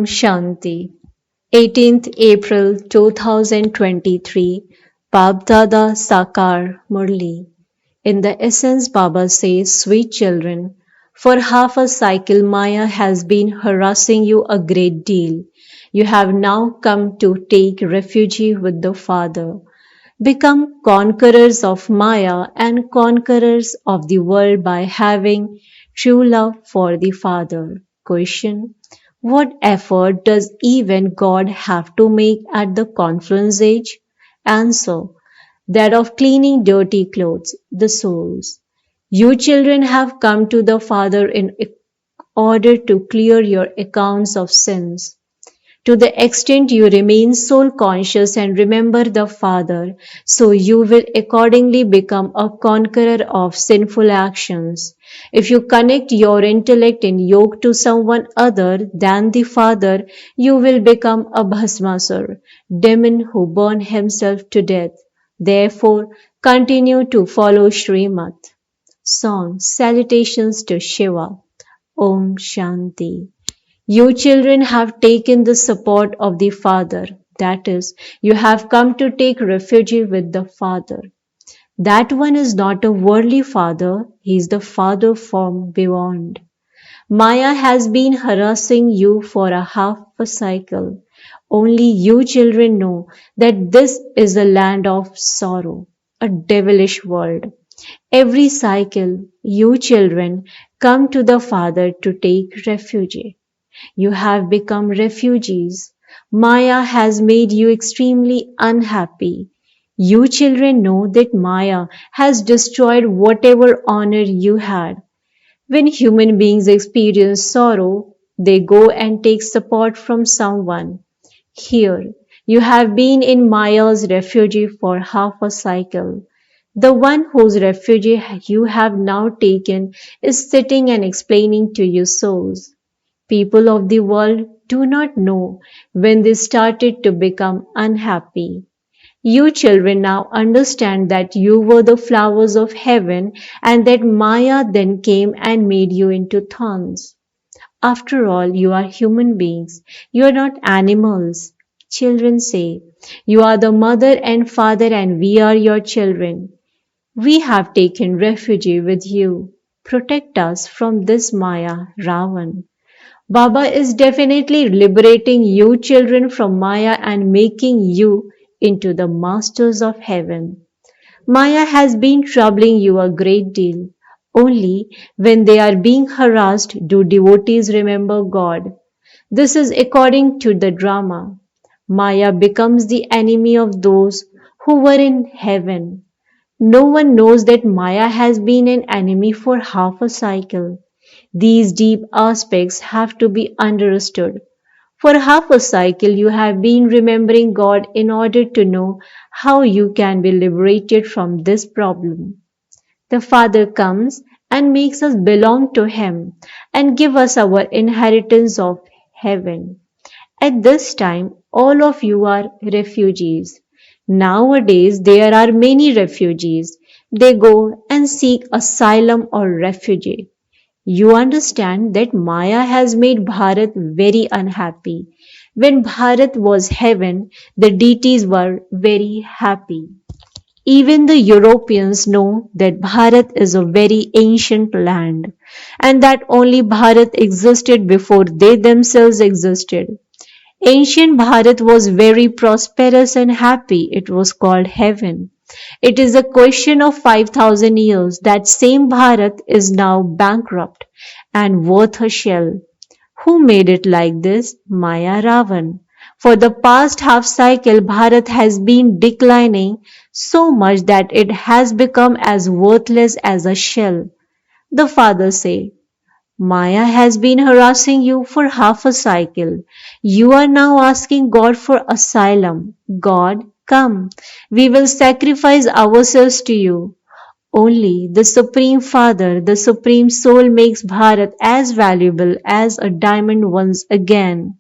Shanti. 18th April 2023. Baapdada Sakar Murli. In the essence, Baba says, sweet children, for half a cycle Maya has been harassing you a great deal. You have now come to take refuge with the Father. Become conquerors of Maya and conquerors of the world by having true love for the Father. Question: what effort does even God have to make at the confluence age? Answer: that of cleaning dirty clothes, the souls. You children have come to the Father in order to clear your accounts of sins. To the extent you remain soul conscious and remember the Father, so you will accordingly become a conqueror of sinful actions. If you connect your intellect in yoke to someone other than the Father, you will become a Bhasmasur, demon who burned himself to death. Therefore, continue to follow Srimad. Song Salutations to Shiva. Om Shanti. You children have taken the support of the Father. That is, you have come to take refuge with the Father. That one is not a worldly Father, he is the Father from beyond. Maya has been harassing you for a half a cycle. Only you children know that this is a land of sorrow, a devilish world. Every cycle, you children come to the Father to take refuge. You have become refugees. Maya has made you extremely unhappy. You children know that Maya has destroyed whatever honor you had. When human beings experience sorrow, they go and take support from someone. Here, you have been in Maya's refuge for half a cycle. The one whose refuge you have now taken is sitting and explaining to you souls. People of the world do not know when they started to become unhappy. You children now understand that you were the flowers of heaven and that Maya then came and made you into thorns. After all, you are human beings. You are not animals. Children say, you are the mother and father and we are your children. We have taken refuge with you. Protect us from this Maya, Ravan. Baba is definitely liberating you children from Maya and making you into the masters of heaven. Maya has been troubling you a great deal. Only when they are being harassed do devotees remember God. This is according to the drama. Maya becomes the enemy of those who were in heaven. No one knows that Maya has been an enemy for half a cycle. These deep aspects have to be understood. For half a cycle, you have been remembering God in order to know how you can be liberated from this problem. The Father comes and makes us belong to Him and give us our inheritance of heaven. At this time, all of you are refugees. Nowadays, there are many refugees. They go and seek asylum or refuge. You understand that Maya has made Bharat very unhappy. When Bharat was heaven, the deities were very happy. Even the Europeans know that Bharat is a very ancient land and that only Bharat existed before they themselves existed. Ancient Bharat was very prosperous and happy. It was called heaven. It is a question of 5,000 years that same Bharat is now bankrupt and worth a shell. Who made it like this? Maya Ravan. For the past half cycle, Bharat has been declining so much that it has become as worthless as a shell. The father said, Maya has been harassing you for half a cycle. You are now asking God for asylum. God, come. We will sacrifice ourselves to you. Only the Supreme Father, the Supreme Soul makes Bharat as valuable as a diamond once again.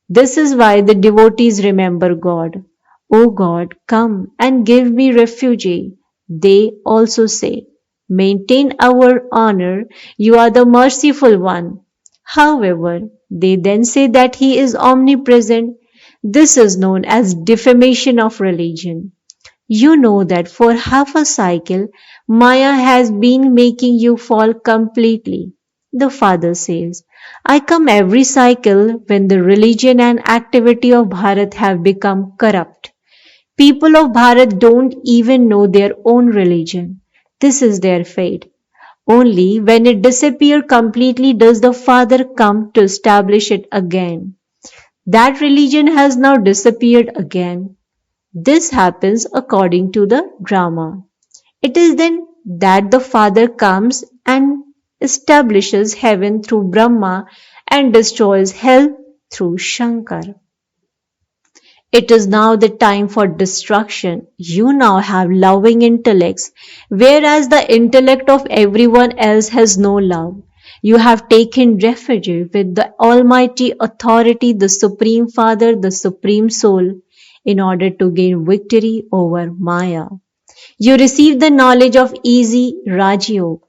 This is why the devotees remember God. O God, come and give me refuge. They also say, maintain our honor, you are the merciful one. However, They then say that he is omnipresent. This is known as defamation of religion. You know that for half a cycle, Maya has been making you fall completely. The father says, I come every cycle when the religion and activity of Bharat have become corrupt. People of Bharat don't even know their own religion. This is their fate. Only when it disappears completely does the Father come to establish it again. That religion has now disappeared again. This happens according to the drama. It is then that the Father comes and establishes heaven through Brahma and destroys hell through Shankar. It is now the time for destruction. You now have loving intellects, whereas the intellect of everyone else has no love. You have taken refuge with the Almighty Authority, the Supreme Father, the Supreme Soul, in order to gain victory over Maya. You receive the knowledge of easy Rajyog.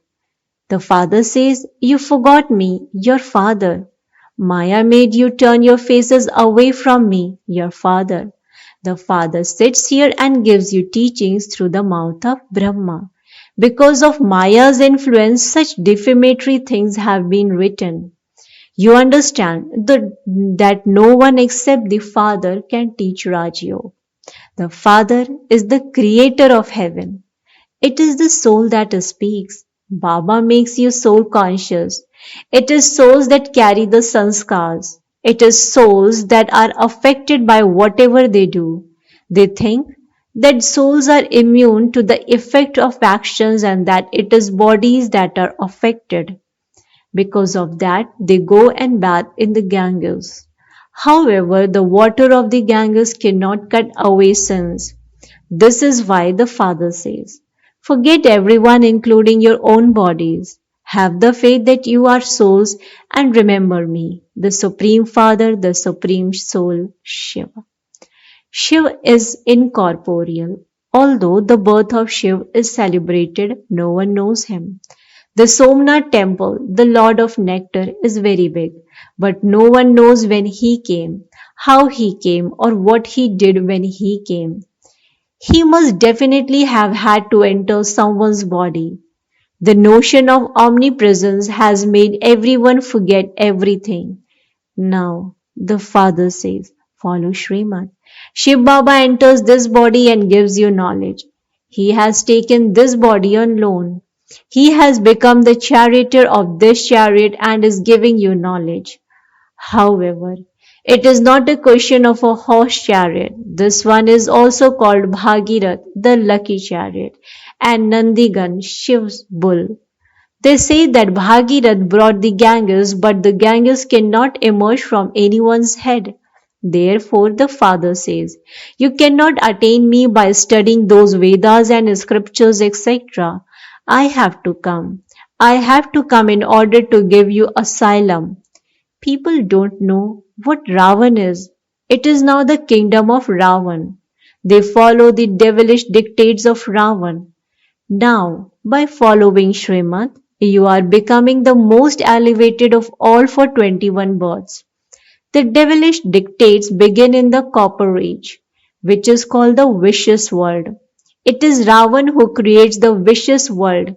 The father says, You forgot me, your father. Maya made you turn your faces away from me, your father. The father sits here and gives you teachings through the mouth of Brahma. Because of Maya's influence, such defamatory things have been written. You understand that no one except the Father can teach Rajyo. The Father is the creator of heaven. It is the soul that speaks. Baba makes you soul conscious. It is souls that carry the sanskars. It is souls that are affected by whatever they do. They think that souls are immune to the effect of actions and that it is bodies that are affected. Because of that, they go and bathe in the Ganges. However, the water of the Ganges cannot cut away sins. This is why the Father says, Forget everyone, including your own bodies. Have the faith that you are souls and remember me, the Supreme Father, the Supreme Soul, Shiva. Shiva is incorporeal. Although the birth of Shiva is celebrated, no one knows him. The Somnath temple, the Lord of Nectar, is very big, but no one knows when he came, how he came, or what he did when he came. He must definitely have had to enter someone's body. The notion of omnipresence has made everyone forget everything. Now, the Father says, follow Srimad. Shiv Baba enters this body and gives you knowledge. He has taken this body on loan. He has become the charioteer of this chariot and is giving you knowledge. However, it is not a question of a horse chariot. This one is also called Bhagirath, the lucky chariot, and Nandigan, Shiv's bull. They say that Bhagirath brought the Ganges, but the Ganges cannot emerge from anyone's head. Therefore, the Father says, You cannot attain me by studying those Vedas and scriptures, etc. I have to come. I have to come in order to give you asylum. People don't know what Ravan is. It is now the kingdom of Ravan. They follow the devilish dictates of Ravan. Now, by following Srimad, you are becoming the most elevated of all for 21 births. The devilish dictates begin in the copper age, which is called the vicious world. It is Ravan who creates the vicious world.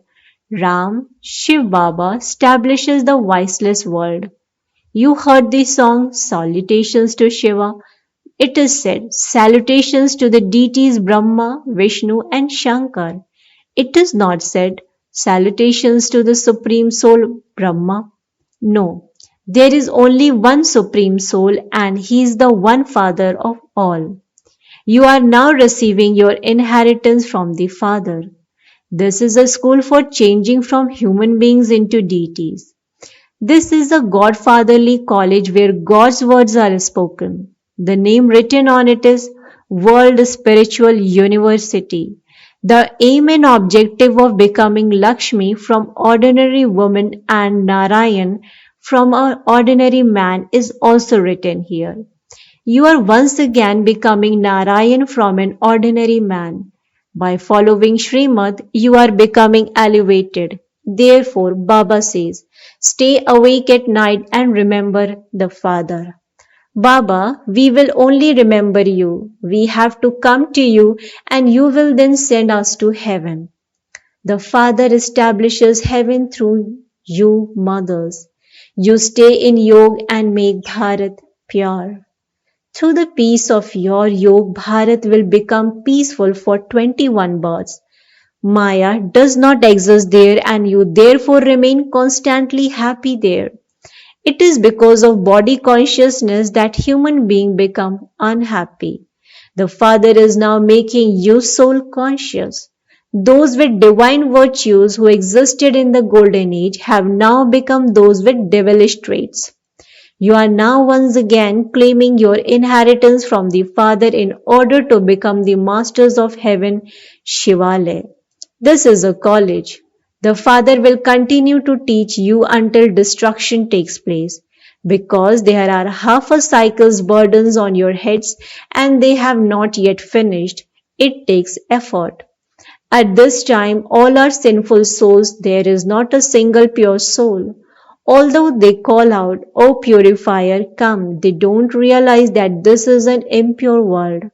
Ram, Shiv Baba, establishes the viceless world. You heard the song Salutations to Shiva. It is said, Salutations to the deities Brahma, Vishnu and Shankar. It is not said, Salutations to the Supreme Soul Brahma. No, there is only one Supreme Soul and He is the one Father of all. You are now receiving your inheritance from the Father. This is a school for changing from human beings into deities. This is a godfatherly college where God's words are spoken. The name written on it is World Spiritual University. The aim and objective of becoming Lakshmi from ordinary woman and Narayan from an ordinary man is also written here. You are once again becoming Narayan from an ordinary man. By following Srimad, you are becoming elevated. Therefore, Baba says, Stay awake at night and remember the Father. Baba, we will only remember you. We have to come to you and you will then send us to heaven. The Father establishes heaven through you mothers. You stay in yoga and make Bharat pure. Through the peace of your yoga, Bharat will become peaceful for 21 births. Maya does not exist there and you therefore remain constantly happy there. It is because of body consciousness that human beings become unhappy. The Father is now making you soul conscious. Those with divine virtues who existed in the golden age have now become those with devilish traits. You are now once again claiming your inheritance from the Father in order to become the masters of heaven, Shivalaya. This is a college. The Father will continue to teach you until destruction takes place, because there are half a cycle's burdens on your heads and they have not yet finished. It takes effort. At this time, all are sinful souls. There is not a single pure soul. Although they call out, O purifier, come, they don't realize that this is an impure world.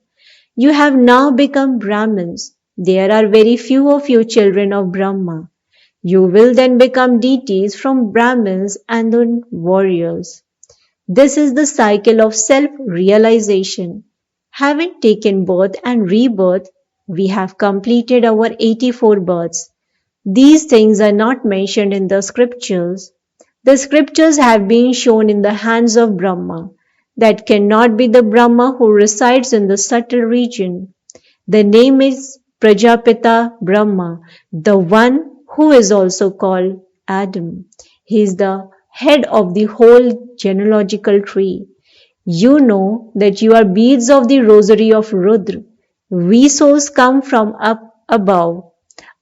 You have now become Brahmins. There are very few of you children of Brahma. You will then become deities from Brahmins and then warriors. This is the cycle of self-realization. Having taken birth and rebirth, we have completed our 84 births. These things are not mentioned in the scriptures. The scriptures have been shown in the hands of Brahma. That cannot be the Brahma who resides in the subtle region. The name is Prajapita Brahma, the one who is also called Adam. He is the head of the whole genealogical tree. You know that you are beads of the rosary of Rudra. We souls come from up above.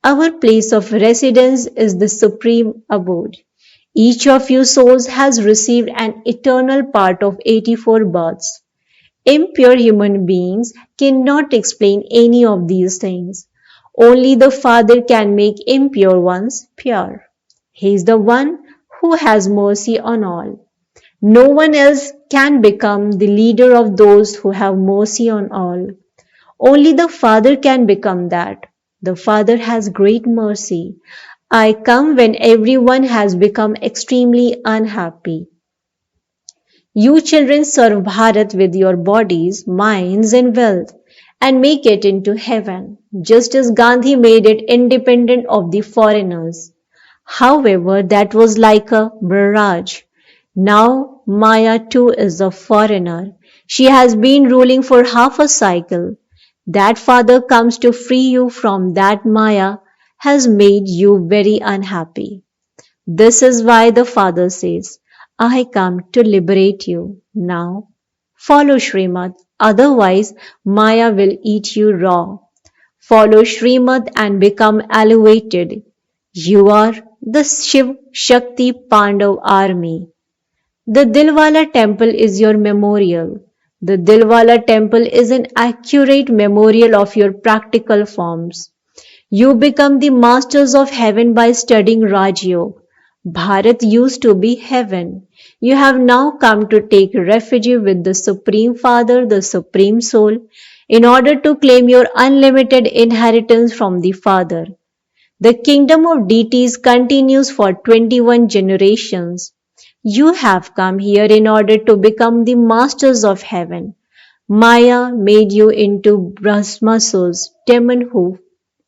Our place of residence is the supreme abode. Each of you souls has received an eternal part of 84 births. Impure human beings cannot explain any of these things. Only the Father can make impure ones pure. He is the one who has mercy on all. No one else can become the leader of those who have mercy on all. Only the Father can become that. The Father has great mercy. I come when everyone has become extremely unhappy. You children serve Bharat with your bodies, minds and wealth and make it into heaven, just as Gandhi made it independent of the foreigners. However, that was like a mirage. Now Maya too is a foreigner. She has been ruling for half a cycle. That Father comes to free you from that Maya has made you very unhappy. This is why the Father says, I come to liberate you. Now, follow Srimad, otherwise Maya will eat you raw. Follow Srimad and become elevated. You are the Shiv Shakti Pandav army. The Dilwala temple is your memorial. The Dilwala temple is an accurate memorial of your practical forms. You become the masters of heaven by studying Raj Yoga. Bharat used to be heaven. You have now come to take refuge with the Supreme Father, the Supreme Soul, in order to claim your unlimited inheritance from the Father. The kingdom of deities continues for 21 generations. You have come here in order to become the masters of heaven. Maya made you into Brahmasur's demon who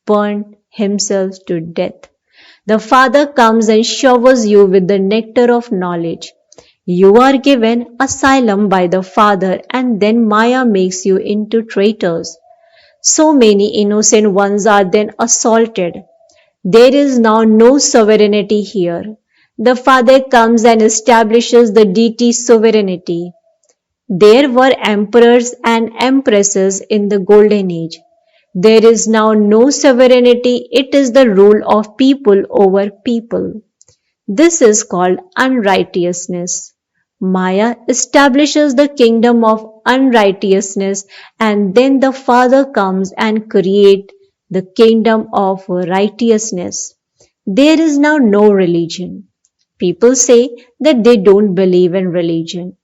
burned himself to death. The Father comes and showers you with the nectar of knowledge. You are given asylum by the Father and then Maya makes you into traitors. So many innocent ones are then assaulted. There is now no sovereignty here. The Father comes and establishes the deity's sovereignty. There were emperors and empresses in the golden age. There is now no sovereignty, it is the rule of people over people. This is called unrighteousness. Maya establishes the kingdom of unrighteousness and then the Father comes and creates the kingdom of righteousness. There is now no religion. People say that they don't believe in religion.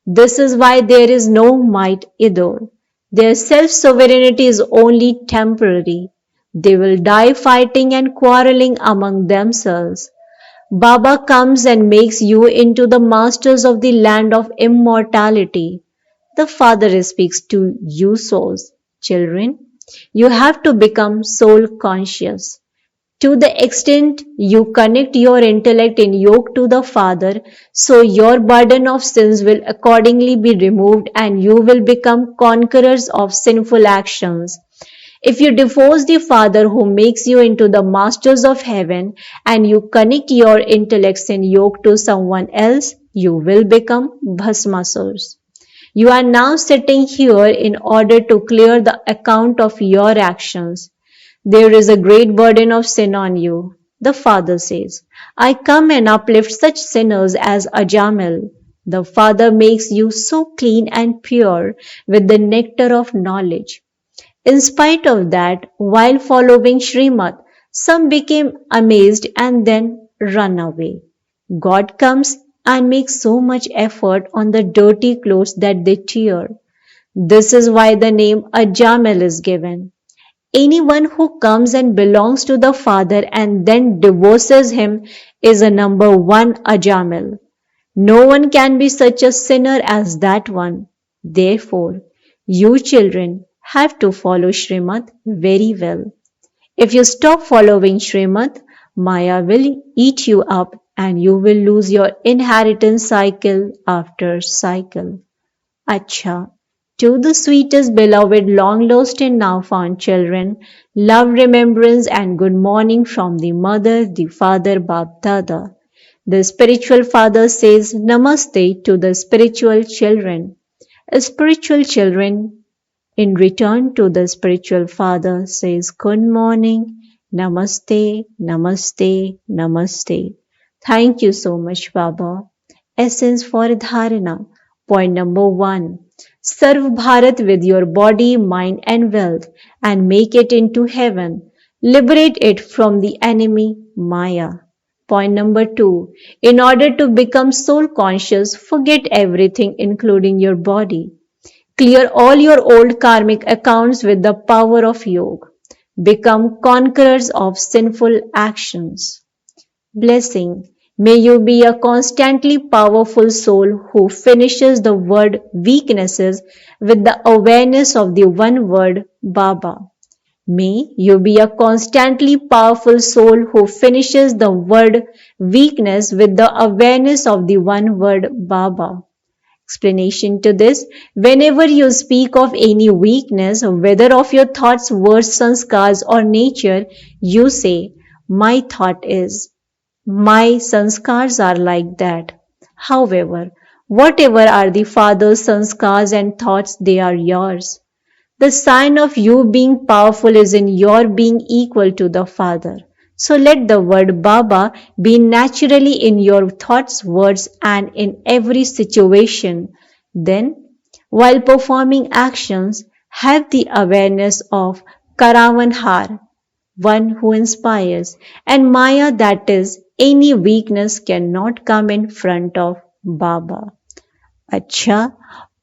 This is why there is no might either. Their self sovereignty is only temporary. They will die fighting and quarreling among themselves. Baba comes and makes you into the masters of the land of immortality. The Father speaks to you souls. Children, you have to become soul conscious. To the extent you connect your intellect in yoke to the Father, so your burden of sins will accordingly be removed and you will become conquerors of sinful actions. If you divorce the Father who makes you into the masters of heaven and you connect your intellects in yoke to someone else, you will become bhasmasurs. You are now sitting here in order to clear the account of your actions. There is a great burden of sin on you. The Father says, I come and uplift such sinners as Ajamil. The Father makes you so clean and pure with the nectar of knowledge. In spite of that, while following Srimad, some became amazed and then run away. God comes and makes so much effort on the dirty clothes that they tear. This is why the name Ajamil is given. Anyone who comes and belongs to the Father and then divorces him is a number one Ajamil. No one can be such a sinner as that one. Therefore, you children have to follow Srimad very well. If you stop following Srimad, Maya will eat you up and you will lose your inheritance cycle after cycle. Acha. To the sweetest beloved long lost and now found children, love, remembrance and good morning from the mother, the father, Baapdada. The spiritual father says Namaste to the spiritual children. Spiritual children in return to the spiritual father says good morning, Namaste, Namaste, Namaste. Thank you so much, Baba. Essence for Dharana. Point number 1. Serve Bharat with your body, mind and wealth and make it into heaven. Liberate it from the enemy, Maya. Point number 2. In order to become soul conscious, forget everything including your body. Clear all your old karmic accounts with the power of yoga. Become conquerors of sinful actions. Blessing. May you be a constantly powerful soul who finishes the word weaknesses with the awareness of the one word Baba. May you be a constantly powerful soul who finishes the word weakness with the awareness of the one word Baba. Explanation to this: whenever you speak of any weakness, whether of your thoughts, words, sanskars, or nature, you say, my thought is. My sanskars are like that. However, whatever are the Father's sanskars and thoughts, they are yours. The sign of you being powerful is in your being equal to the Father. So let the word Baba be naturally in your thoughts, words, and in every situation. Then, while performing actions, have the awareness of Karavanhar, one who inspires, and Maya, that is, any weakness cannot come in front of Baba. Acha,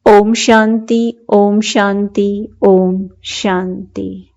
Om Shanti, Om Shanti, Om Shanti.